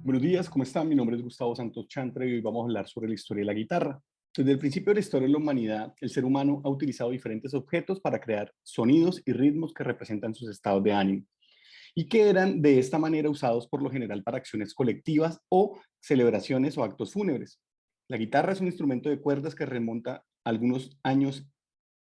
Buenos días, ¿cómo están? Mi nombre es Gustavo Santos Chantra y hoy vamos a hablar sobre la historia de la guitarra. Desde el principio de la historia de la humanidad, el ser humano ha utilizado diferentes objetos para crear sonidos y ritmos que representan sus estados de ánimo y que eran de esta manera usados por lo general para acciones colectivas o celebraciones o actos fúnebres. La guitarra es un instrumento de cuerdas que remonta algunos años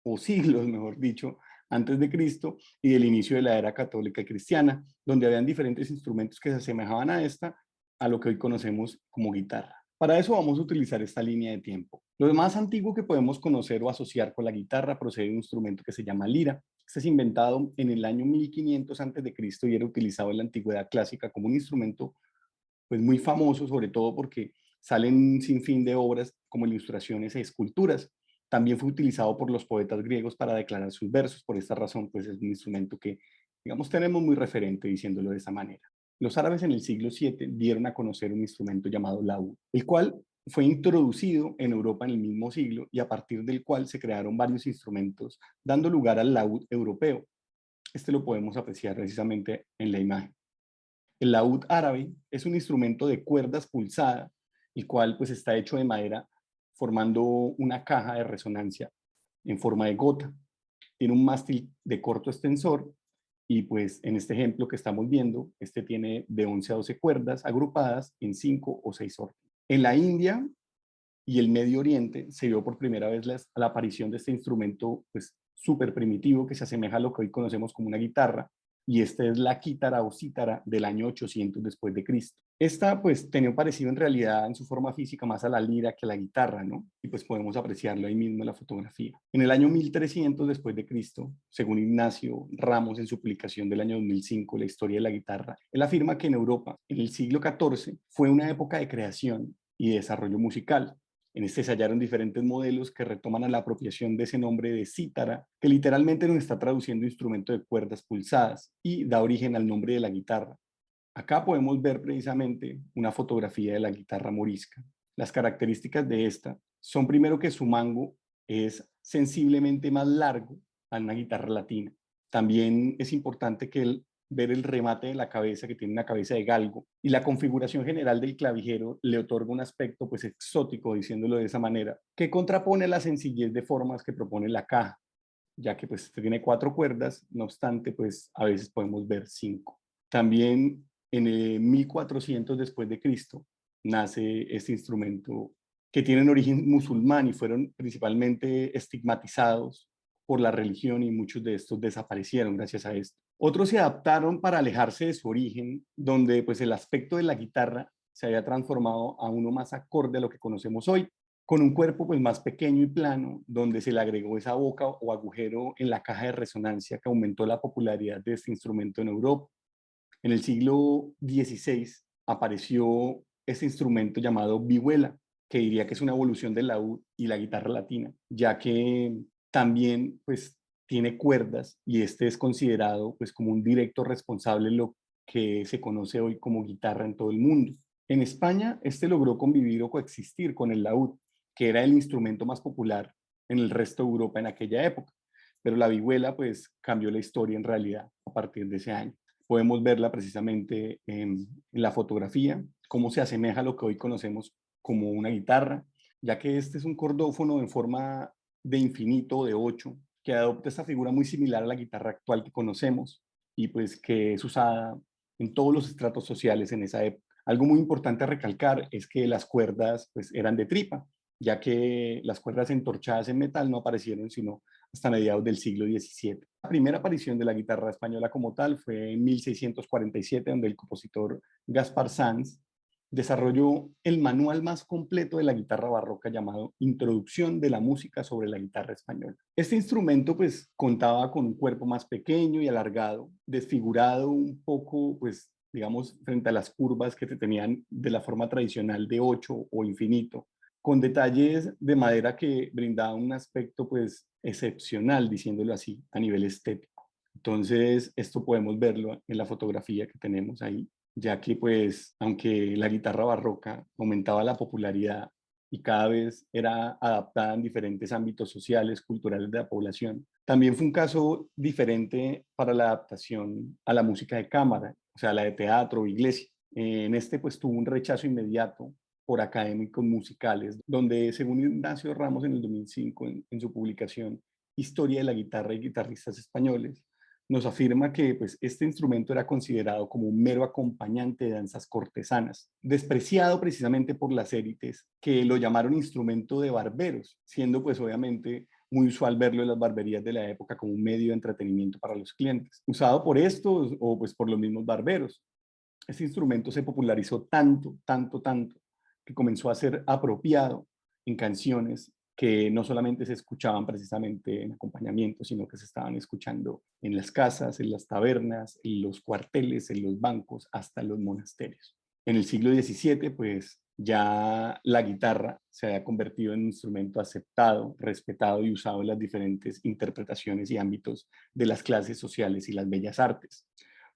o siglos, mejor dicho, antes de Cristo y del inicio de la era católica y cristiana, donde habían diferentes instrumentos que se asemejaban a esta, a lo que hoy conocemos como guitarra. Para eso vamos a utilizar esta línea de tiempo. Lo más antiguo que podemos conocer o asociar con la guitarra procede de un instrumento que se llama lira. Este es inventado en el año 1500 antes de Cristo y era utilizado en la antigüedad clásica como un instrumento pues muy famoso, sobre todo porque salen sin fin de obras como ilustraciones e esculturas. También fue utilizado por los poetas griegos para declarar sus versos. Por esta razón, pues es un instrumento que, digamos, tenemos muy referente diciéndolo de esa manera. Los árabes en el siglo VII dieron a conocer un instrumento llamado laúd, el cual fue introducido en Europa en el mismo siglo y a partir del cual se crearon varios instrumentos, dando lugar al laúd europeo. Este lo podemos apreciar precisamente en la imagen. El laúd árabe es un instrumento de cuerdas pulsada, el cual pues está hecho de madera formando una caja de resonancia en forma de gota. Tiene un mástil de corto extensor y pues en este ejemplo que estamos viendo, este tiene de 11 a 12 cuerdas agrupadas en 5 o 6 órdenes. En la India y el Medio Oriente se vio por primera vez la aparición de este instrumento pues súper primitivo que se asemeja a lo que hoy conocemos como una guitarra, y esta es la quítara o cítara del año 800 después de Cristo. Esta pues tenía parecido en realidad en su forma física más a la lira que a la guitarra, ¿no? Y pues podemos apreciarlo ahí mismo en la fotografía. En el año 1300 después de Cristo, según Ignacio Ramos en su publicación del año 2005, La historia de la guitarra, él afirma que en Europa, en el siglo XIV, fue una época de creación y desarrollo musical. En este se hallaron diferentes modelos que retoman a la apropiación de ese nombre de cítara, que literalmente nos está traduciendo instrumento de cuerdas pulsadas y da origen al nombre de la guitarra. Acá podemos ver precisamente una fotografía de la guitarra morisca. Las características de esta son primero que su mango es sensiblemente más largo a una guitarra latina. También es importante que ver el remate de la cabeza, que tiene una cabeza de galgo, y la configuración general del clavijero le otorga un aspecto pues exótico, diciéndolo de esa manera, que contrapone la sencillez de formas que propone la caja, ya que pues tiene 4 cuerdas, no obstante pues a veces podemos ver 5. También en el 1400 después de Cristo nace este instrumento que tienen origen musulmán y fueron principalmente estigmatizados por la religión y muchos de estos desaparecieron gracias a esto. Otros se adaptaron para alejarse de su origen, donde pues el aspecto de la guitarra se había transformado a uno más acorde a lo que conocemos hoy, con un cuerpo pues más pequeño y plano, donde se le agregó esa boca o agujero en la caja de resonancia que aumentó la popularidad de este instrumento en Europa. En el siglo XVI apareció este instrumento llamado vihuela, que diría que es una evolución del laúd y la guitarra latina, ya que también pues tiene cuerdas y este es considerado pues como un directo responsable de lo que se conoce hoy como guitarra en todo el mundo. En España, este logró convivir o coexistir con el laúd, que era el instrumento más popular en el resto de Europa en aquella época, pero la vihuela pues cambió la historia en realidad a partir de ese año. Podemos verla precisamente en la fotografía, cómo se asemeja a lo que hoy conocemos como una guitarra, ya que este es un cordófono en forma de infinito de 8, que adopta esta figura muy similar a la guitarra actual que conocemos y pues que es usada en todos los estratos sociales en esa época. Algo muy importante a recalcar es que las cuerdas pues eran de tripa, ya que las cuerdas entorchadas en metal no aparecieron sino hasta mediados del siglo XVII. La primera aparición de la guitarra española como tal fue en 1647, donde el compositor Gaspar Sanz desarrolló el manual más completo de la guitarra barroca llamado Introducción de la música sobre la guitarra española. Este instrumento pues contaba con un cuerpo más pequeño y alargado, desfigurado un poco pues digamos frente a las curvas que tenían de la forma tradicional de 8 o infinito, con detalles de madera que brindaban un aspecto pues excepcional, diciéndolo así, a nivel estético. Entonces, esto podemos verlo en la fotografía que tenemos ahí, ya que pues, aunque la guitarra barroca aumentaba la popularidad y cada vez era adaptada en diferentes ámbitos sociales, culturales de la población, también fue un caso diferente para la adaptación a la música de cámara, o sea, la de teatro o iglesia, En este pues tuvo un rechazo inmediato por académicos musicales, donde según Ignacio Ramos en el 2005, en su publicación Historia de la guitarra y guitarristas españoles, nos afirma que pues, este instrumento era considerado como un mero acompañante de danzas cortesanas, despreciado precisamente por las élites que lo llamaron instrumento de barberos, siendo pues obviamente muy usual verlo en las barberías de la época como un medio de entretenimiento para los clientes, usado por estos o pues por los mismos barberos. Este instrumento se popularizó tanto, tanto, tanto, que comenzó a ser apropiado en canciones que no solamente se escuchaban precisamente en acompañamiento, sino que se estaban escuchando en las casas, en las tabernas, en los cuarteles, en los bancos, hasta en los monasterios. En el siglo XVII, pues ya la guitarra se había convertido en un instrumento aceptado, respetado y usado en las diferentes interpretaciones y ámbitos de las clases sociales y las bellas artes.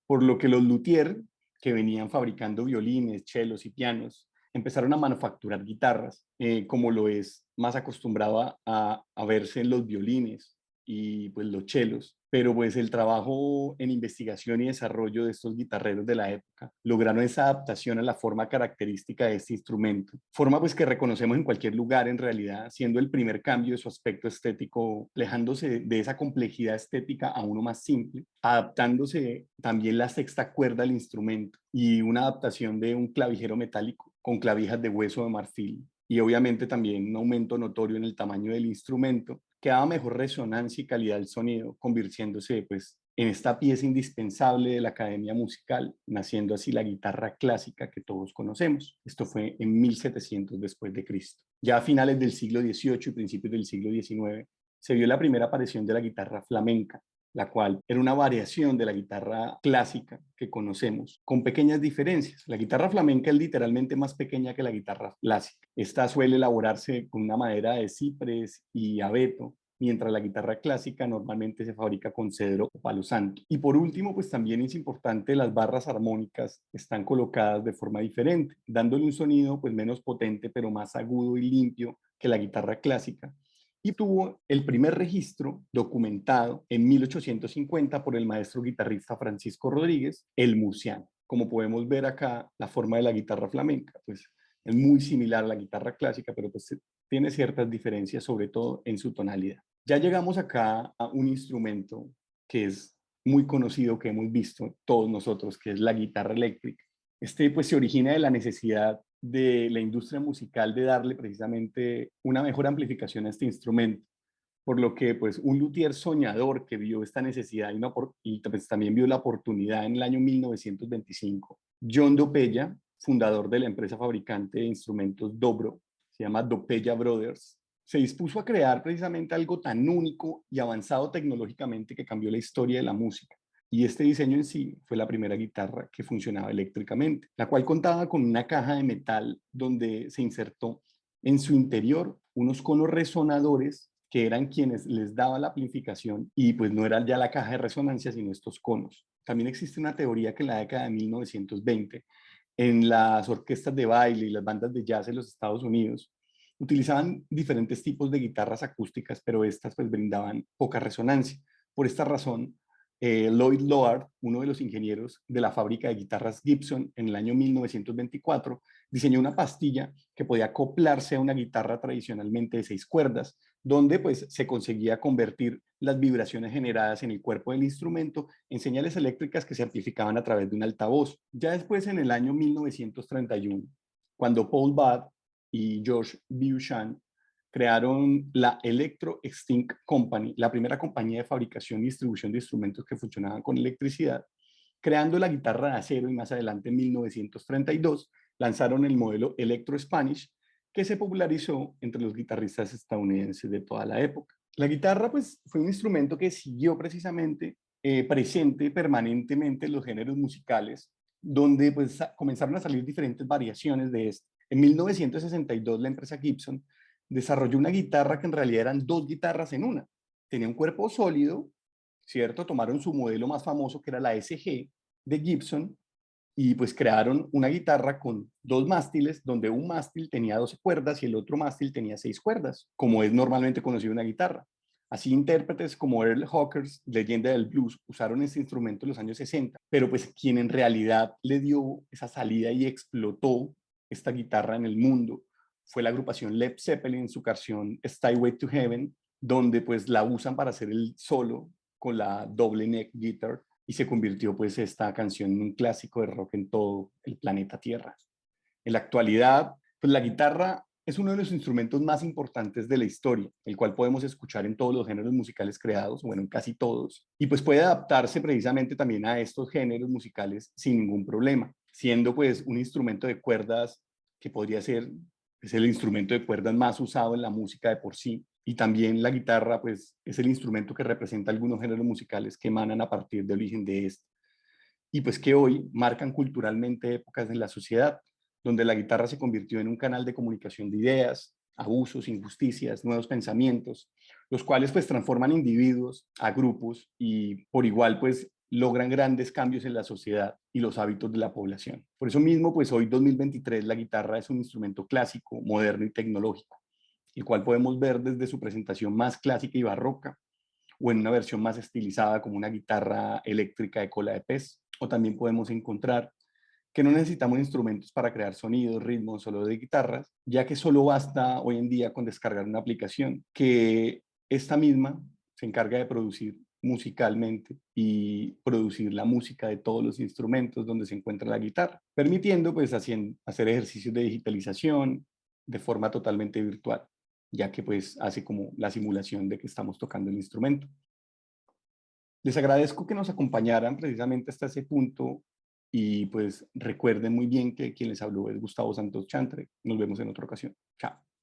Por lo que los luthier, que venían fabricando violines, chelos y pianos, empezaron a manufacturar guitarras, como lo es más acostumbrado a verse en los violines y pues los chelos. Pero pues el trabajo en investigación y desarrollo de estos guitarreros de la época lograron esa adaptación a la forma característica de este instrumento. Forma pues que reconocemos en cualquier lugar en realidad, siendo el primer cambio de su aspecto estético, alejándose de esa complejidad estética a uno más simple, adaptándose también la sexta cuerda al instrumento y una adaptación de un clavijero metálico con clavijas de hueso de marfil y obviamente también un aumento notorio en el tamaño del instrumento que daba mejor resonancia y calidad al sonido, convirtiéndose pues en esta pieza indispensable de la academia musical, naciendo así la guitarra clásica que todos conocemos. Esto fue en 1700 después de Cristo. Ya a finales del siglo XVIII y principios del siglo XIX se vio la primera aparición de la guitarra flamenca, la cual era una variación de la guitarra clásica que conocemos, con pequeñas diferencias. La guitarra flamenca es literalmente más pequeña que la guitarra clásica. Esta suele elaborarse con una madera de ciprés y abeto, mientras la guitarra clásica normalmente se fabrica con cedro o palo santo. Y por último, pues también es importante, las barras armónicas están colocadas de forma diferente, dándole un sonido pues menos potente, pero más agudo y limpio que la guitarra clásica, y tuvo el primer registro documentado en 1850 por el maestro guitarrista Francisco Rodríguez, el murciano. Como podemos ver acá, la forma de la guitarra flamenca, pues es muy similar a la guitarra clásica, pero pues tiene ciertas diferencias, sobre todo en su tonalidad. Ya llegamos acá a un instrumento que es muy conocido, que hemos visto todos nosotros, que es la guitarra eléctrica. Este pues se origina de la necesidad de la industria musical de darle precisamente una mejor amplificación a este instrumento, por lo que pues un luthier soñador que vio esta necesidad y pues, también vio la oportunidad en el año 1925, John Dopeya, fundador de la empresa fabricante de instrumentos Dobro, se llama Dopeya Brothers, se dispuso a crear precisamente algo tan único y avanzado tecnológicamente que cambió la historia de la música. Y este diseño en sí fue la primera guitarra que funcionaba eléctricamente, la cual contaba con una caja de metal donde se insertó en su interior unos conos resonadores que eran quienes les daba la amplificación y pues no era ya la caja de resonancia, sino estos conos. También existe una teoría que en la década de 1920, en las orquestas de baile y las bandas de jazz en los Estados Unidos, utilizaban diferentes tipos de guitarras acústicas, pero estas pues brindaban poca resonancia. Por esta razón, Lloyd Loard, uno de los ingenieros de la fábrica de guitarras Gibson en el año 1924, diseñó una pastilla que podía acoplarse a una guitarra tradicionalmente de 6 cuerdas, donde pues se conseguía convertir las vibraciones generadas en el cuerpo del instrumento en señales eléctricas que se amplificaban a través de un altavoz. Ya después, en el año 1931, cuando Paul Budd y George Beauchamp crearon la Electro Extinct Company, la primera compañía de fabricación y distribución de instrumentos que funcionaban con electricidad, creando la guitarra de acero y más adelante en 1932 lanzaron el modelo Electro Spanish, que se popularizó entre los guitarristas estadounidenses de toda la época. La guitarra pues fue un instrumento que siguió precisamente presente permanentemente en los géneros musicales, donde pues comenzaron a salir diferentes variaciones de esto. En 1962 la empresa Gibson desarrolló una guitarra que en realidad eran dos guitarras en una. Tenía un cuerpo sólido, ¿cierto? Tomaron su modelo más famoso que era la SG de Gibson y pues crearon una guitarra con dos mástiles, donde un mástil tenía 12 cuerdas y el otro mástil tenía 6 cuerdas, como es normalmente conocido una guitarra. Así intérpretes como Earl Hawkins, leyenda del blues, usaron este instrumento en los años 60, pero pues quien en realidad le dio esa salida y explotó esta guitarra en el mundo fue la agrupación Led Zeppelin en su canción Stairway to Heaven, donde pues la usan para hacer el solo con la doble neck guitar y se convirtió pues esta canción en un clásico de rock en todo el planeta Tierra. En la actualidad, pues la guitarra es uno de los instrumentos más importantes de la historia, el cual podemos escuchar en todos los géneros musicales creados, bueno, en casi todos, y pues puede adaptarse precisamente también a estos géneros musicales sin ningún problema, siendo pues un instrumento de cuerdas que podría ser, es el instrumento de cuerdas más usado en la música de por sí, y también la guitarra pues es el instrumento que representa algunos géneros musicales que emanan a partir del origen de este, y pues que hoy marcan culturalmente épocas en la sociedad, donde la guitarra se convirtió en un canal de comunicación de ideas, abusos, injusticias, nuevos pensamientos, los cuales pues transforman individuos a grupos y por igual pues logran grandes cambios en la sociedad y los hábitos de la población. Por eso mismo pues hoy 2023 la guitarra es un instrumento clásico, moderno y tecnológico, el cual podemos ver desde su presentación más clásica y barroca o en una versión más estilizada como una guitarra eléctrica de cola de pez, o también podemos encontrar que no necesitamos instrumentos para crear sonidos, ritmos, solo de guitarras, ya que solo basta hoy en día con descargar una aplicación que esta misma se encarga de producir musicalmente y producir la música de todos los instrumentos donde se encuentra la guitarra, permitiendo pues hacer ejercicios de digitalización de forma totalmente virtual, ya que pues hace como la simulación de que estamos tocando el instrumento. Les agradezco que nos acompañaran precisamente hasta ese punto y pues recuerden muy bien que quien les habló es Gustavo Santos Chantre. Nos vemos en otra ocasión. Chao.